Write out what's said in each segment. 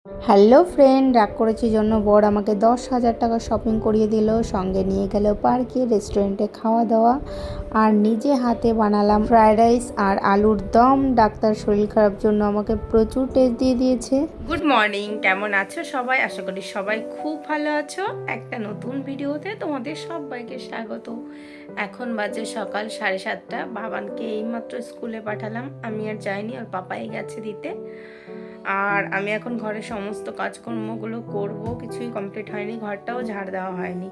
Hello friend, রাগ করেছি জন্য বর আমাকে 10,000 টাকা শপিং করিয়ে দিল, সঙ্গে নিয়ে গেল পার্কে, রেস্টুরেন্টে খাওয়া দাওয়া, আর নিজে হাতে বানালাম ফ্রায়েড রাইস আর আলুর দম। ডাক্তার শরীর খারাপ জন্য আমাকে প্রচুর টেস্ট দিয়ে দিয়েছে। গুড মর্নিং, কেমন আছো সবাই? আশা করি সবাই খুব ভালো আছো। একটা নতুন ভিডিওতে তোমাদের সবাইকে স্বাগত। এখন বাজে সকাল 7:30। বাবানকে এইমাত্র স্কুলে পাঠালাম, আমি আর যাইনি, ওর পাপাই গেছে দিতে। আর আমি এখন ঘরের সমস্ত কাজকর্মগুলো করব, কিছুই কমপ্লিট হয়নি, ঘরটাও ঝাড় দেওয়া হয়নি।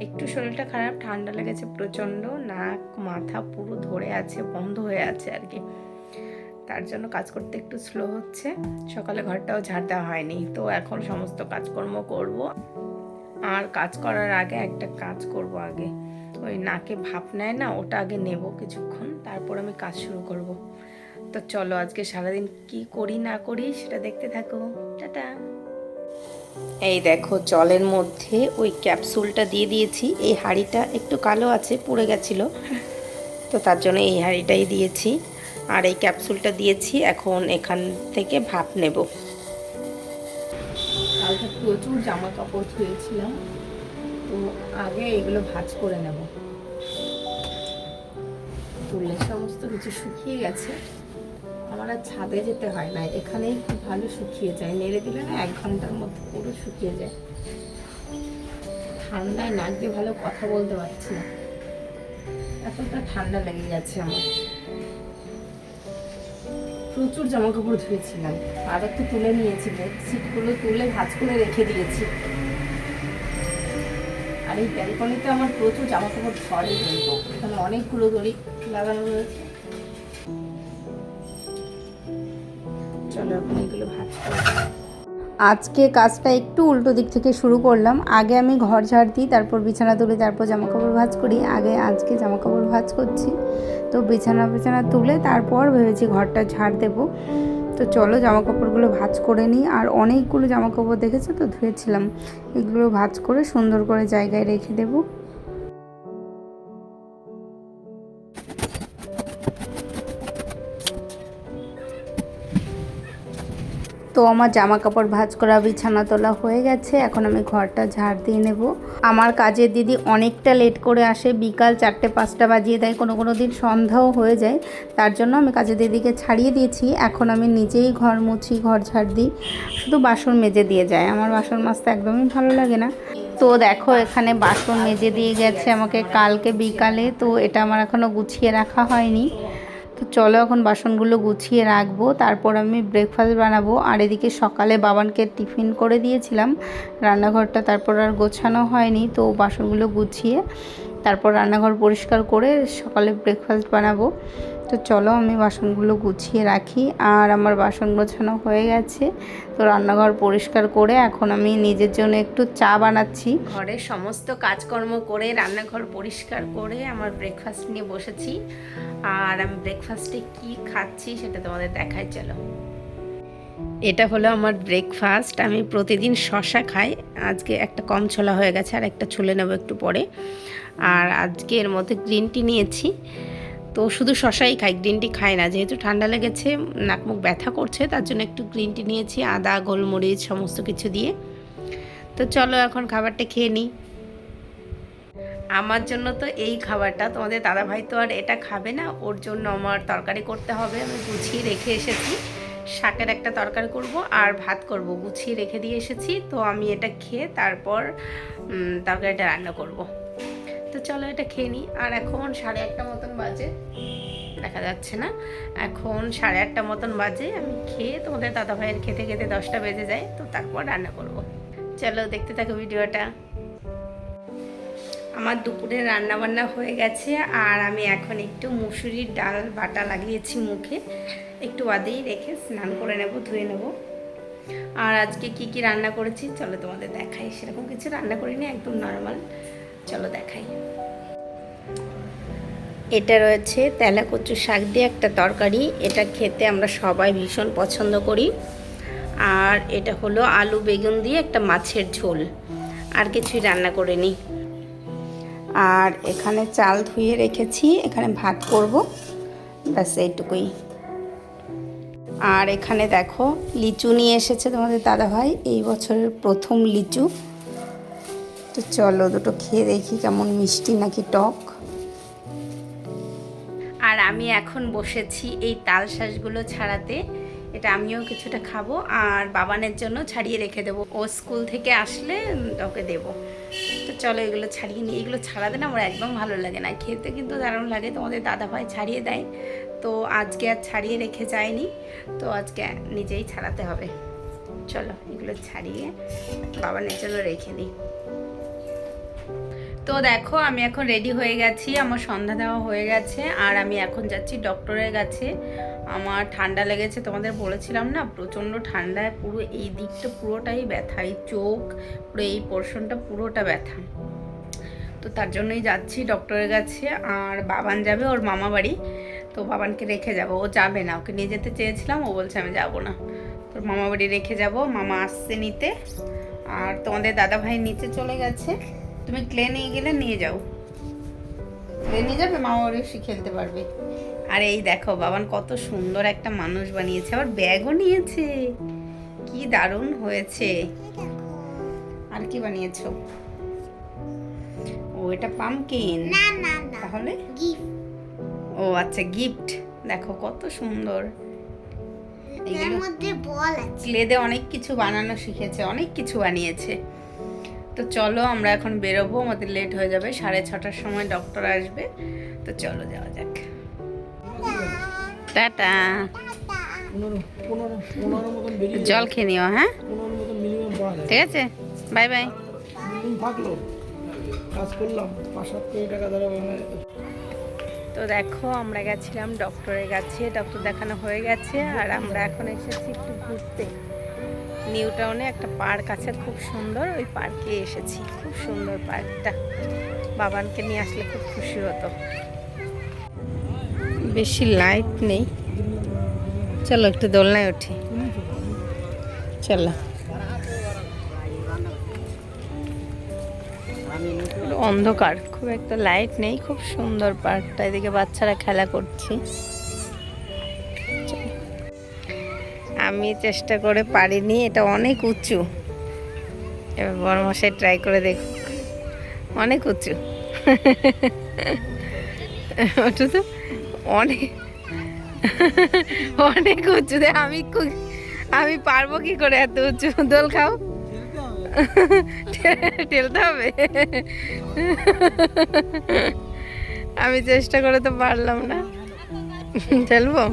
একটু শরীরটা খারাপ, ঠান্ডা লেগেছে প্রচণ্ড, নাক মাথা পুরো ধরে আছে, বন্ধ হয়ে আছে আর কি, তার জন্য কাজ করতে একটু স্লো হচ্ছে। সকালে ঘরটাও ঝাড় দেওয়া হয়নি, তো এখন সমস্ত কাজকর্ম করব। আর কাজ করার আগে একটা কাজ করব, আগে ওই নাকে ভাপ নেয় না, ওটা আগে নেব কিছুক্ষণ, তারপর আমি কাজ শুরু করব। তো চলো আজকে সারাদিন কি করি না করি সেটা দেখতে থাকো। টাটা। এই দেখো, জলের মধ্যে ওই ক্যাপসুলটা দিয়ে দিয়েছি। এই হাঁড়িটা একটু কালো আছে, পুড়ে গেছিলো, তো তার জন্য এই হাঁড়িটাই দিয়েছি, আর এই ক্যাপসুলটা দিয়েছি। এখন এখান থেকে ভাপ নেব। কালকে প্রচুর জামা কাপড় ধুয়েছিলাম, তো আগে এগুলো ভাঁজ করে নেব। তুললে সমস্ত কিছু শুকিয়ে গেছে, আমার আর ছাদে যেতে হয় না, এখানেই খুব ভালো শুকিয়ে যায়। নেড়ে দিলে না 1 ঘন্টার মধ্যে পুরো শুকিয়ে যায়। ঠান্ডায় নাক দিয়ে ভালো কথা বলতে পারছি না, এতটা ঠান্ডা লেগে গেছে আমার। প্রচুর জামা কাপড় ধুয়েছিলাম, আর একটু তুলে নিয়েছি, বেডশিটগুলো তুলে ভাঁজ করে রেখে দিয়েছি। আর এই ব্যালকনিতে আমার প্রচুর জামা কাপড় ধরে, কিন্তু এখানে অনেকগুলো দড়ি লাগানো রয়েছে। চলো এখন এগুলো ভাঁজ করে। আজকে কাজটা একটু উল্টো দিক থেকে শুরু করলাম। আগে আমি ঘর ঝাড় দিই, তারপর বিছানা তুলি, তারপর জামাকাপড় ভাঁজ করি। আজকে জামাকাপড় ভাঁজ করছি, তো বিছানা তুলে তারপর ভেবেছি ঘরটা ঝাড় দেবো। তো চলো জামাকাপড়গুলো ভাঁজ করে নিই। আর অনেকগুলো জামাকাপড় দেখেছো তো ধুয়েছিলাম, এগুলো ভাঁজ করে সুন্দর করে জায়গায় রেখে দেবো। তো আমার জামা কাপড় ভাঁজ করা, বিছানা তোলা হয়ে গেছে। এখন আমি ঘরটা ঝাড় দিয়ে নেব। আমার কাজের দিদি অনেকটা লেট করে আসে, বিকাল 4-5টা বাজিয়ে দেয়, কোনো দিন সন্ধ্যাও হয়ে যায়। তার জন্য আমি কাজের দিদিকে ছাড়িয়ে দিয়েছি। এখন আমি নিজেই ঘর মুছি, ঘর ঝাড় দিই, শুধু বাসন মেজে দিয়ে যায়। আমার বাসন মাজতে একদমই ভালো লাগে না। তো দেখো এখানে বাসন মেজে দিয়ে গেছে আমাকে কালকে বিকালে, তো এটা আমার এখনও গুছিয়ে রাখা হয়নি। তো চলো এখন বাসনগুলো গুছিয়ে রাখবো, তারপর আমি ব্রেকফাস্ট বানাবো। আর এদিকে সকালে বাবানকে টিফিন করে দিয়েছিলাম, রান্নাঘরটা তারপর আর গোছানো হয়নি, তো বাসনগুলো গুছিয়ে তারপর রান্নাঘর পরিষ্কার করে সকালে ব্রেকফাস্ট বানাবো। তো চলো আমি বাসনগুলো গুছিয়ে রাখি। আর আমার বাসন গোছানো হয়ে গেছে, তো রান্নাঘর পরিষ্কার করে এখন আমি নিজের জন্য একটু চা বানাচ্ছি। ঘরের সমস্ত কাজকর্ম করে রান্নাঘর পরিষ্কার করে আমার ব্রেকফাস্ট নিয়ে বসেছি। আর আমি ব্রেকফাস্টে কি খাচ্ছি সেটা তোমাদের দেখাই, চলো। এটা হলো আমার ব্রেকফাস্ট। আমি প্রতিদিন শসা খাই, আজকে একটা কম ছোলা হয়ে গেছে, আর একটা ছুলে নেব একটু পরে। আর আজকে এর মধ্যে গ্রিন টি নিয়েছি, তো শুধু শসাই খাই, গ্রিন টি খাই না, যেহেতু ঠান্ডা লেগেছে, নাক মুখ ব্যথা করছে, তার জন্য একটু গ্রিন টি নিয়েছি, আদা গোলমরিচ সমস্ত কিছু দিয়ে। তো চলো এখন খাবারটা খেয়ে নিই। আমার জন্য তো এই খাবারটা, তোমাদের দাদাভাই তো আর এটা খাবে না, ওর জন্য আমার তরকারি করতে হবে। আমি গুছিয়ে রেখে এসেছি, শাকের একটা তরকারি করব আর ভাত করব, গুছিয়ে রেখে দিয়ে এসেছি। তো আমি এটা খেয়ে তারপর তরকারিটা রান্না করব। তো চলো এটা খেয়ে নিই। আর এখন 8:30 মতন বাজে, দেখা যাচ্ছে না, এখন 8:30 মতন বাজে। আমি খেয়ে, তোমাদের দাদাভাইয়ের খেতে খেতে 10টা বেজে যায়, তো তারপর রান্না করব। চলো দেখতে থাকো ভিডিওটা। আমার দুপুরে রান্নাবান্না হয়ে গেছে, আর আমি এখন একটু মুসুরির ডাল বাটা লাগিয়েছি মুখে, একটু বাদেই রেখে স্নান করে নেব, ধুয়ে নেব। আর আজকে কি কি রান্না করেছি চলো তোমাদের দেখাই। সেরকম কিছু রান্না করিনি, একদম নর্মাল, চলো দেখাই। এটা রয়েছে তেলা কচু শাক দিয়ে একটা তরকারি, এটা খেতে আমরা সবাই ভীষণ পছন্দ করি। আর এটা হলো আলু বেগুন দিয়ে একটা মাছের ঝোল, আর কিছুই রান্না করিনি। আর এখানে চাল ধুয়ে রেখেছি, এখানে ভাত করব, ব্যাস এইটুকুই। আর এখানে দেখো লিচু নিয়ে এসেছে তোমাদের দাদাভাই, এই বছরের প্রথম লিচু। তো চলো দুটো খেয়ে দেখি কেমন মিষ্টি নাকি টক। আর আমি এখন বসেছি এই তালশাঁসগুলো ছাড়াতে। এটা আমিও কিছুটা খাবো আর বাবানের জন্য ছাড়িয়ে রেখে দেবো, ও স্কুল থেকে আসলে ওকে দেবো। তো চলো এগুলো ছাড়িয়ে নিই। এগুলো ছাড়াতে না আমার একদম ভালো লাগে না, খেতে কিন্তু দারুণ লাগে। তোমাদের দাদাভাই ছাড়িয়ে দেয়, তো আজকে আর ছাড়িয়ে রেখে যায়নি, তো আজকে নিজেই ছাড়াতে হবে। চলো এগুলো ছাড়িয়ে বাবানের জন্য রেখে দিই। তো দেখো আমি এখন রেডি হয়ে গেছি, আমার সন্ধ্যা দেওয়া হয়ে গেছে। আর আমি এখন যাচ্ছি ডক্টরের কাছে। আমার ঠান্ডা লেগেছে, তোমাদের বলেছিলাম না, প্রচণ্ড ঠান্ডায় পুরো এই দিকটা পুরোটাই ব্যথা, এই চোখ পুরো এই পোর্শনটা পুরোটা ব্যথা। তো তার জন্যই যাচ্ছি ডক্টরের কাছে। আর বাবান যাবে ওর মামা বাড়ি, তো বাবানকে রেখে যাব। ও যাবে না, ওকে নিয়ে যেতে চেয়েছিলাম, ও বলছে আমি যাব না। তোর মামা বাড়ি রেখে যাব, মামা আসছে নিতে। আর তোমাদের দাদাভাই নিচে চলে গেছে, তুমি ক্লে নিয়ে গেলে নিয়ে যাও, ক্লে নিয়ে যাবে, মামা বাড়ি এসে খেলতে পারবে। আর এই দেখো বাবান কত সুন্দর একটা মানুষ বানিয়েছে, আবার ব্যাগও নিয়েছে, কি দারুণ হয়েছে। আর কি বানিয়েছো? ও এটা পামকিন, তাহলে ও আচ্ছা গিফট। দেখো কত সুন্দর, ক্লেদে অনেক কিছু বানানো শিখেছে, অনেক কিছু বানিয়েছে। তো চলো আমরা এখন বেরোবো, আমাদের লেট হয়ে যাবে, 6:30টার সময় ডক্টর আসবে। তো চলো যাওয়া যাক, টাটা। জল খেয়ে নিও, হ্যাঁ ঠিক আছে, বাই বাই। তো দেখো আমরা গেছিলাম ডক্টরের কাছে, ডক্টর দেখানো হয়ে গেছে। আর আমরা এখন এসেছি একটু ঘুরতে। নিউ টাউনে একটা পার্ক আছে খুব সুন্দর, ওই পার্কে এসেছি। খুব সুন্দর পার্কটা, বাবানকে নিয়ে আসলে খুব খুশি হতো। বেশি লাইট নেই, চলো একটু দোলনায় উঠি, চলো। অন্ধকার, খুব একটা লাইট নেই, খুব সুন্দর পার্কটা। এদিকে বাচ্চারা খেলা করছে। আমি চেষ্টা করে পারিনি, এটা অনেক উঁচু। এবার বড়মশাই ট্রাই করে দেখুক, অনেক উঁচু। ওটা তো অনেক অনেক উঁচু, আমি পারবো কি করে এত উঁচু? দোল খাও, ঠেলতে হবে। আমি চেষ্টা করে তো পারলাম না, ঠেলবো।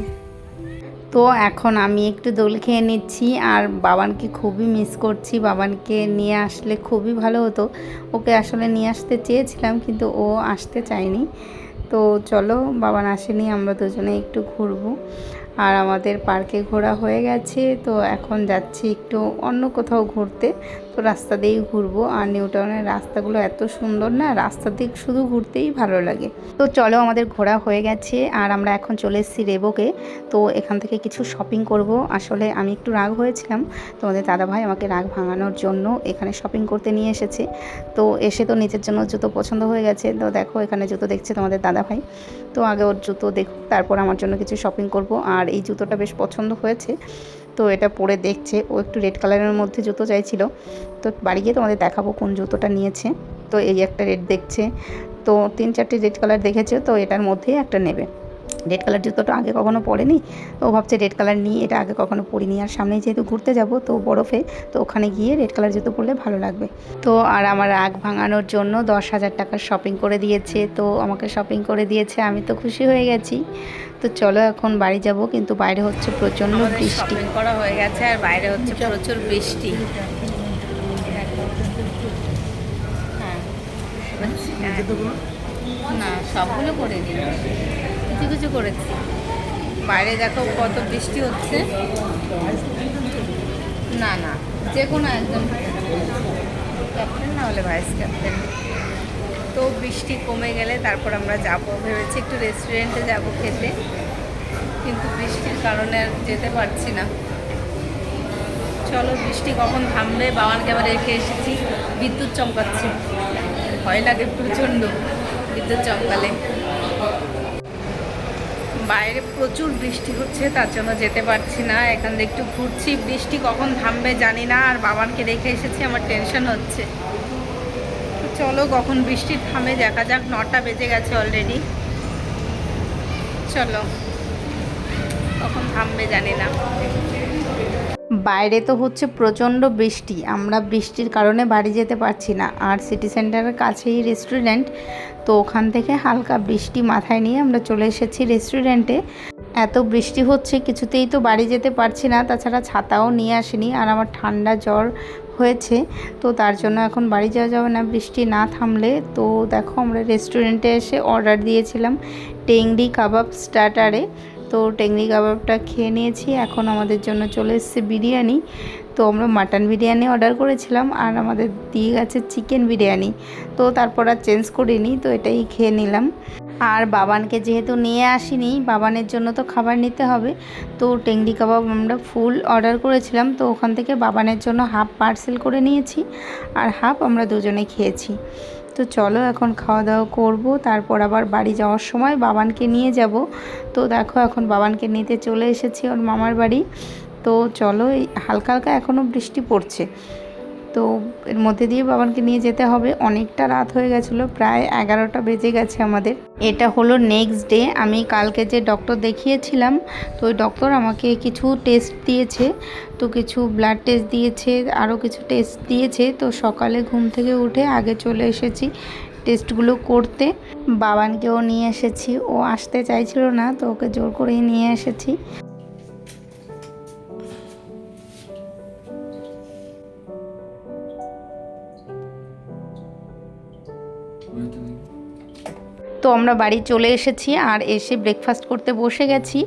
তো এখন আমি একটু দোল খেয়ে নিচ্ছি। আর বাবানকে খুবই মিস করছি, বাবানকে নিয়ে আসলে খুবই ভালো হতো। ওকে আসলে নিয়ে আসতে চেয়েছিলাম কিন্তু ও আসতে চায়নি। তো চলো, বাবান আসেনি, আমরা দুজনে একটু ঘুরবো। আর আমাদের পার্কে ঘোরা হয়ে গেছে, তো এখন যাচ্ছি একটু অন্য কোথাও ঘুরতে। তো রাস্তা দিয়েই ঘুরবো। আর নিউ টাউনের রাস্তাগুলো এত সুন্দর না, রাস্তা দিক শুধু ঘুরতেই ভালো লাগে। তো চলো আমাদের ঘোরা হয়ে গেছে, আর আমরা এখন চলে এসেছি রেবোকে। তো এখান থেকে কিছু শপিং করব। আসলে আমি একটু রাগ হয়েছিলাম, তোমাদের দাদাভাই আমাকে রাগ ভাঙানোর জন্য এখানে শপিং করতে নিয়ে এসেছে। তো এসে তো নিজের জন্য জুতো পছন্দ হয়ে গেছে। তো দেখো এখানে জুতো দেখছে তোমাদের দাদাভাই, তো আগে ওর জুতো দেখুক, তারপর আমার জন্য কিছু শপিং করব। আর এই জুতোটা বেশ পছন্দ হয়েছে, তো এটা পরে দেখছে। ও একটু রেড কালারের মধ্যে জুতো চাইছিল, তো বাড়ি গিয়ে তোমাদের দেখাবো কোন জুতোটা নিয়েছে। তো এই একটা রেড দেখছে, তো 3-4টি রেড কালার দেখেছে, তো এটার মধ্যেই একটা নেবে। রেড কালার জুতোটা আগে কখনো পরেনি, তো ও ভাবছে রেড কালার নিয়ে, এটা আগে কখনো পরিনি। আর সামনে যেহেতু ঘুরতে যাব তো বরফে, তো ওখানে গিয়ে রেড কালার জুতো পরলে ভালো লাগবে। তো আর আমার রাগ ভাঙানোর জন্য 10,000 টাকার শপিং করে দিয়েছে, তো আমাকে শপিং করে দিয়েছে, আমি তো খুশি হয়ে গেছি। তো চলো এখন বাড়ি যাব, কিন্তু বাইরে হচ্ছে প্রচণ্ড বৃষ্টি। শপিং করা হয়ে গেছে আর বাইরে হচ্ছে প্রচুর বৃষ্টি। না সবগুলো করে দিন, কিছু কিছু করেছি। বাইরে দেখো কত বৃষ্টি হচ্ছে। না না, যে কোনো একজন ক্যাপ্টেন না হলে ভাইস ক্যাপ্টেন। তো বৃষ্টি কমে গেলে তারপর আমরা যাব, ভেবেছি একটু রেস্টুরেন্টে যাব খেতে, কিন্তু বৃষ্টির কারণে আর যেতে পারছি না। চলো বৃষ্টি কখন থামবে। বাবানকে আবার রেখে এসেছি, বিদ্যুৎ চমকাচ্ছে, ভয় লাগে প্রচণ্ড বিদ্যুৎ চমকালে। বাইরে প্রচুর বৃষ্টি হচ্ছে, তার জন্য যেতে পারছি না। এখান থেকে একটু ঘুরছি, বৃষ্টি কখন থামবে জানি না। আর বাবানকে রেখে এসেছি, আমার টেনশন হচ্ছে। তো চলো কখন বৃষ্টি থামে দেখা যাক। 9টা বেজে গেছে অলরেডি। চলো কখন থামবে জানি না। বাইরে তো হচ্ছে প্রচণ্ড বৃষ্টি, আমরা বৃষ্টির কারণে বাড়ি যেতে পারছি না। আর সিটি সেন্টারের কাছেই রেস্টুরেন্ট, তো ওখান থেকে হালকা বৃষ্টি মাথায় নিয়ে আমরা চলে এসেছি রেস্টুরেন্টে। এত বৃষ্টি হচ্ছে কিছুতেই তো বাড়ি যেতে পারছি না, তাছাড়া ছাতাও নিয়ে আসিনি। আর আমার ঠান্ডা জ্বর হয়েছে, তো তার জন্য এখন বাড়ি যাওয়া যাবে না বৃষ্টি না থামলে। তো দেখো আমরা রেস্টুরেন্টে এসে অর্ডার দিয়েছিলাম টেংরি কাবাব স্টার্টারে। তো টেংরি কাবাবটা খেয়ে নিয়েছি। এখন আমাদের জন্য চলে এসেছে বিরিয়ানি। তো আমরা মাটন বিরিয়ানি অর্ডার করেছিলাম, আর আমাদের দিয়ে গেছে চিকেন বিরিয়ানি। তো তারপর আর চেঞ্জ করিনি, তো এটাই খেয়ে নিলাম। আর বাবানকে যেহেতু নিয়ে আসিনি, বাবানের জন্য তো খাবার নিতে হবে। তো টেংরি কাবাব আমরা ফুল অর্ডার করেছিলাম, তো ওখান থেকে বাবানের জন্য হাফ পার্সেল করে নিয়েছি, আর হাফ আমরা দুজনে খেয়েছি। তো চলো এখন খাওয়া দাওয়া করবো, তারপর আবার বাড়ি যাওয়ার সময় বাবানকে নিয়ে যাব। তো দেখো এখন বাবানকে নিতে চলে এসেছি ওর মামার বাড়ি। তো চলো, হালকা হালকা এখনও বৃষ্টি পড়ছে, তো এর মধ্যে দিয়ে বাবানকে নিয়ে যেতে হবে। অনেকটা রাত হয়ে গেছিলো, প্রায় 11টা বেজে গেছে আমাদের। এটা হলো নেক্সট ডে। আমি কালকে যে ডক্টর দেখিয়েছিলাম, তো ওই ডক্টর আমাকে কিছু টেস্ট দিয়েছে, তো কিছু ব্লাড টেস্ট দিয়েছে, আরও কিছু টেস্ট দিয়েছে। তো সকালে ঘুম থেকে উঠে আগে চলে এসেছি টেস্টগুলো করতে। বাবানকেও নিয়ে এসেছি, ও আসতে চাইছিল না, তো ওকে জোর করেই নিয়ে এসেছি। তো আমরা বাড়ি চলে এসেছি, আর এসে ব্রেকফাস্ট করতে বসে গেছি।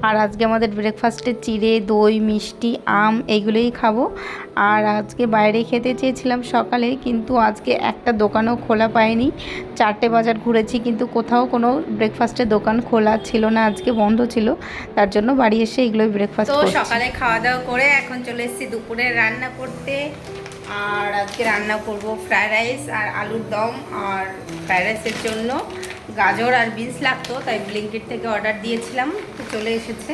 আর আজকে আমাদের ব্রেকফাস্টে চিড়ে, দই, মিষ্টি, আম এগুলোই খাবো। আর আজকে বাইরে খেতে চেয়েছিলাম সকালে, কিন্তু আজকে একটা দোকানও খোলা পাইনি। 4টে বাজার ঘুরেছি, কিন্তু কোথাও কোনো ব্রেকফাস্টের দোকান খোলা ছিল না, আজকে বন্ধ ছিল। তার জন্য বাড়ি এসে এগুলোই ব্রেকফাস্ট করছি। তো সকালে খাওয়া দাওয়া করে এখন চলে এসেছি দুপুরে রান্না করতে। আর আজকে রান্না করব ফ্রায়েড রাইস আর আলুর দম। আর ফ্রায়েড রাইসের জন্য গাজর আর বিনস লাগতো, তাই ব্লিঙ্কিট থেকে অর্ডার দিয়েছিলাম, তো চলে এসেছে।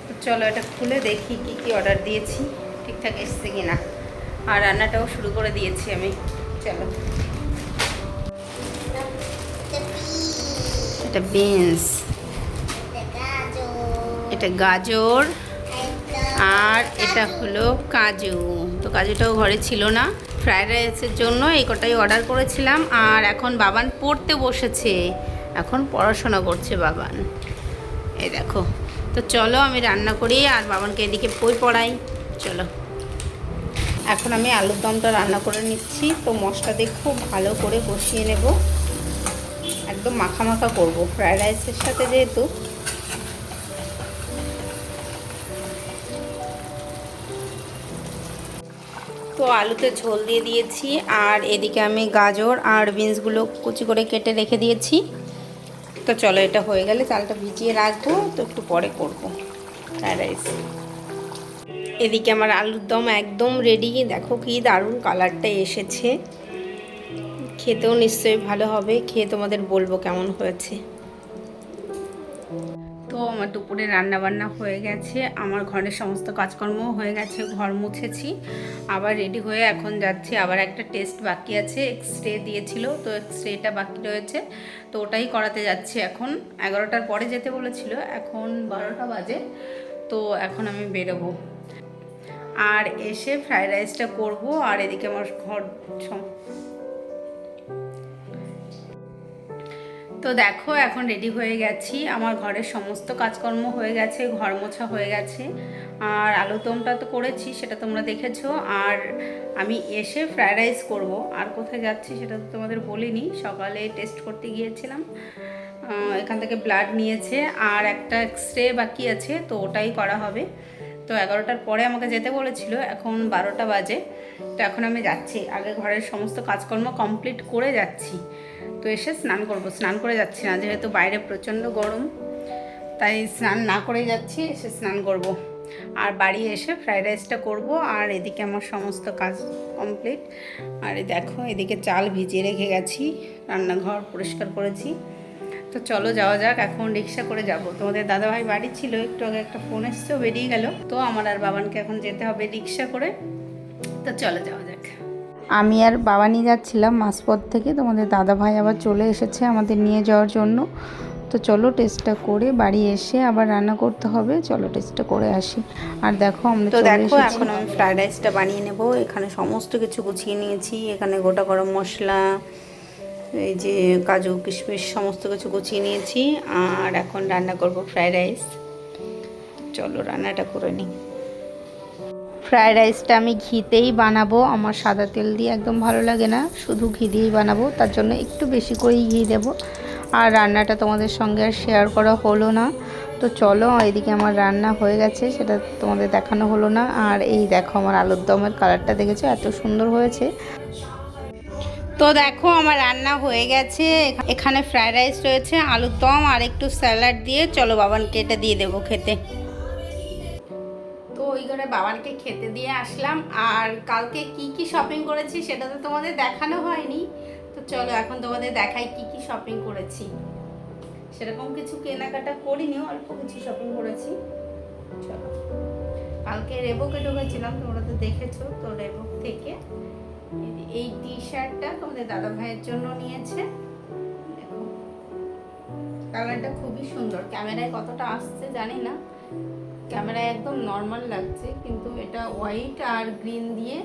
তো চলো এটা খুলে দেখি কি কি অর্ডার দিয়েছি, ঠিকঠাক এসছে কিনা। আর রান্নাটাও শুরু করে দিয়েছি আমি। চলো, এটা বিনস, এটা গাজর, আর এটা হলো কাজু। তো কাজুটাও ঘরে ছিল না। ফ্রায়েড রাইসের জন্য এই কটাই অর্ডার করেছিলাম। আর এখন বাবান পড়তে বসেছে, এখন পড়াশোনা করছে বাবান, এই দেখো। তো চলো আমি রান্না করি আর বাবানকে এদিকে বই পড়াই। চলো এখন আমি আলুর দমটা রান্না করে নিচ্ছি। তো মশলা দিয়ে খুব ভালো করে কষিয়ে নেব, একদম মাখা মাখা করবো ফ্রায়েড রাইসের সাথে যেহেতু। তো আলুতে ঝোল দিয়ে দিয়েছি, আর এদিকে আমি গাজর আর বিনসগুলো কুচি করে কেটে রেখে দিয়েছি। তো চলো এটা হয়ে গেলে চালটা ভিজিয়ে রাখবো, তো একটু পরে করবো ফ্রায়েড রাইস। এদিকে আমার আলুর দম একদম রেডি। দেখো কি দারুণ কালারটা এসেছে, খেতেও নিশ্চয়ই ভালো হবে। খেয়ে তোমাদের বলবো কেমন হয়েছে। তো আমার দুপুরে রান্নাবান্না হয়ে গেছে, আমার ঘরের সমস্ত কাজকর্ম হয়ে গেছে, ঘর মুছেছি, আবার রেডি হয়ে এখন যাচ্ছি। আবার একটা টেস্ট বাকি আছে, এক্সরে দিয়েছিল, তো এক্সরেটা বাকি রয়েছে, তো ওটাই করাতে যাচ্ছি। এখন 11টার পরে যেতে বলেছিল, এখন 12টা বাজে। তো এখন আমি বেরোবো, আর এসে ফ্রায়েড রাইসটা করবো। আর এদিকে আমার ঘর তো দেখো এখন রেডি হয়ে গেছি, আমার ঘরের সমস্ত কাজকর্ম হয়ে গেছে, ঘর মোছা হয়ে গেছে। আর আলুর দমটা তো করেছি, সেটা তোমরা দেখেছো। আর আমি এসে ফ্রায়েড রাইস করবো। আর কোথায় যাচ্ছি সেটা তো তোমাদের বলিনি, সকালে টেস্ট করতে গিয়েছিলাম, এখান থেকে ব্লাড নিয়েছে, আর একটা এক্সরে বাকি আছে, তো ওটাই করা হবে। তো 11টার পরে আমাকে যেতে বলেছিল, এখন 12টা বাজে। তো এখন আমি যাচ্ছি, আগে ঘরের সমস্ত কাজকর্ম কমপ্লিট করে যাচ্ছি। তো এসে স্নান করব, স্নান করে যাচ্ছি না, যেহেতু বাইরে প্রচণ্ড গরম, তাই স্নান না করেই যাচ্ছি, এসে স্নান করব। আর বাড়ি এসে ফ্রায়েড রাইসটা করব। আর এদিকে আমার সমস্ত কাজ কমপ্লিট। আর দেখো এদিকে চাল ভিজিয়ে রেখে গেছি, রান্নাঘর পরিষ্কার করেছি। তো চলো যাওয়া যাক, এখন রিক্সা করে যাব। তোমাদের দাদাভাই বাড়ি ছিল, একটু আগে একটা ফোন এসেও বেরিয়ে গেল। তো আমার আর বাবানকে এখন যেতে হবে রিক্সা করে। তো চলো যাওয়া যাক। আমি আর বাবানি যাচ্ছিলাম মাঝপথ থেকে, তোমাদের দাদাভাই আবার চলে এসেছে আমাদের নিয়ে যাওয়ার জন্য। তো চলো টেস্টটা করে বাড়ি এসে আবার রান্না করতে হবে, চলো টেস্টটা করে আসি। আর দেখো আমরা চলে এসেছি। এখন আমি ফ্রাইড রাইসটা বানিয়ে নেব। এখানে সমস্ত কিছু গুছিয়ে নিয়েছি, এখানে গোটা গরম মশলা, এই যে কাজু কিশমিশ সমস্ত কিছু গুছিয়ে নিয়েছি। আর এখন রান্না করব ফ্রাইড রাইস। চলো রান্নাটা করে নিই। ফ্রাইড রাইসটা আমি ঘিতেই বানাবো, আমার সাদা তেল দিয়ে একদম ভালো লাগে না, শুধু ঘি দিয়েই বানাবো। তার জন্য একটু বেশি করেই ঘি দেবো। আর রান্নাটা তোমাদের সঙ্গে আর শেয়ার করা হলো না। তো চলো, এদিকে আমার রান্না হয়ে গেছে, সেটা তোমাদের দেখানো হলো না। আর এই দেখো আমার আলুর দমের কালারটা দেখেছো, এত সুন্দর হয়েছে। তো দেখো আমার রান্না হয়ে গেছে। এখানে ফ্রাইড রাইস রয়েছে, আলুর দম আর একটু স্যালাড দিয়ে। চলো বাবানকে এটা দিয়ে দেবো খেতে। তো ওই করে বাবানকে খেতে দিয়ে আসলাম। আর কালকে কি কি শপিং করেছি সেটা তো তোমাদের দেখানো হয়নি। তো চলো এখন তোমাদের দেখাই কি কি শপিং করেছি। সেরকম কিছু কেনাকাটা করিনি, অল্প কিছু শপিং করেছি। চলো, কালকে রেবকে ঢুকেছিলাম, তোমরা তো দেখেছো। তো রেবক থেকে এই টি শার্টটা তোমাদের দাদা ভাইয়ের জন্য নিয়েছে। দেখো কালারটা খুবই সুন্দর, ক্যামেরায় কতটা আসছে জানি না, ক্যামেরায় একদম নর্মাল লাগছে, কিন্তু এটা হোয়াইট আর গ্রিন দিয়ে,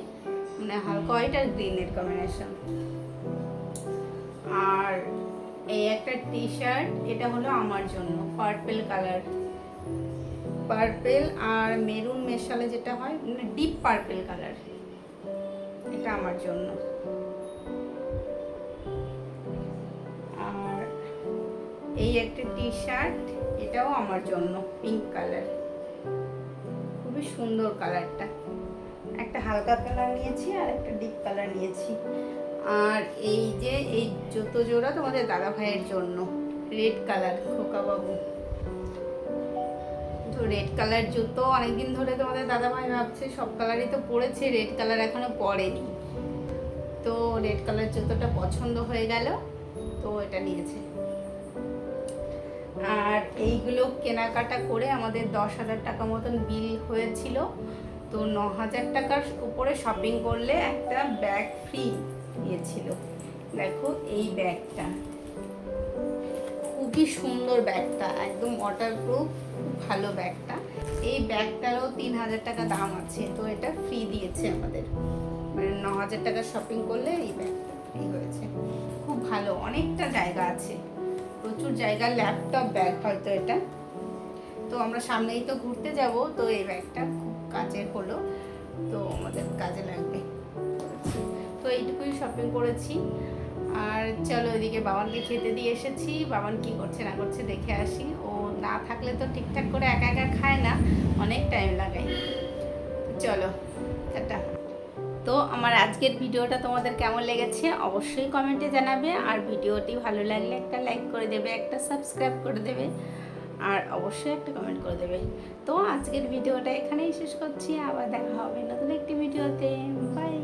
মানে হালকা হোয়াইট আর গ্রিনের কম্বিনেশন। আর এই একটা টি শার্ট, এটা হলো আমার জন্য, পার্পেল কালার, পার্পেল আর মেরুন মেশালে যেটা হয়, মানে ডিপ পার্পেল কালার, এটা আমার জন্য। আর এই একটা টি শার্ট, এটাও আমার জন্য, পিঙ্ক কালার, খুবই সুন্দর কালারটা। একটা হালকা কালার নিয়েছি আর একটা ডিপ কালার নিয়েছি। আর এই যে এই জুতো জোড়া তোমাদের দাদা ভাইয়ের জন্য, রেড কালার, খোকা বাবু। তো রেড কালার জুতো অনেকদিন ধরে তোমাদের দাদা ভাই ভাবছে, সব কালারই তো পরেছে, রেড কালার এখনো পরেনি। তো রেড কালার জুতোটা পছন্দ হয়ে গেল, তো এটা নিয়েছে। আর এইগুলো কেনাকাটা করে আমাদের 10,000 টাকা মতন বিল হয়েছিল। তো 9,000 টাকার উপরে শপিং করলে একটা ব্যাগ ফ্রি দিয়েছিল। দেখো এই ব্যাগটা খুবই সুন্দর, ব্যাগটা একদম ওয়াটারপ্রুফ, খুব ভালো ব্যাগটা। এই ব্যাগটারও 3,000 টাকা দাম আছে, তো এটা ফ্রি দিয়েছে আমাদের, মানে 9,000 টাকা শপিং করলে এই ব্যাগটা ফ্রি হয়েছে। খুব ভালো, অনেকটা জায়গা আছে, প্রচুর জায়গা, ল্যাপটপ ব্যাগ হয়তো এটা। তো আমরা সামনেই তো ঘুরতে যাব, তো এই ব্যাগটা খুব কাজের হলো, তো আমাদের কাজে লাগবে। তো এইটুকুই শপিং করেছি। আর চলো ওইদিকে বাবানকে খেতে দিয়ে এসেছি, বাবান কি করছে না করছে দেখে আসি। ও না থাকলে তো ঠিকঠাক করে একা একা খায় না, অনেক টাইম লাগায়। চলো টাটা। তো আমার আজকের ভিডিওটা তোমাদের কেমন লেগেছে অবশ্যই কমেন্টে জানাবে। আর ভিডিওটি ভালো লাগলে একটা লাইক করে দেবে, একটা সাবস্ক্রাইব করে দেবে, আর অবশ্যই একটা কমেন্ট করে দেবে। তো আজকের ভিডিওটা এখানেই শেষ করছি, আবার দেখা হবে নতুন একটি ভিডিওতে। বাই।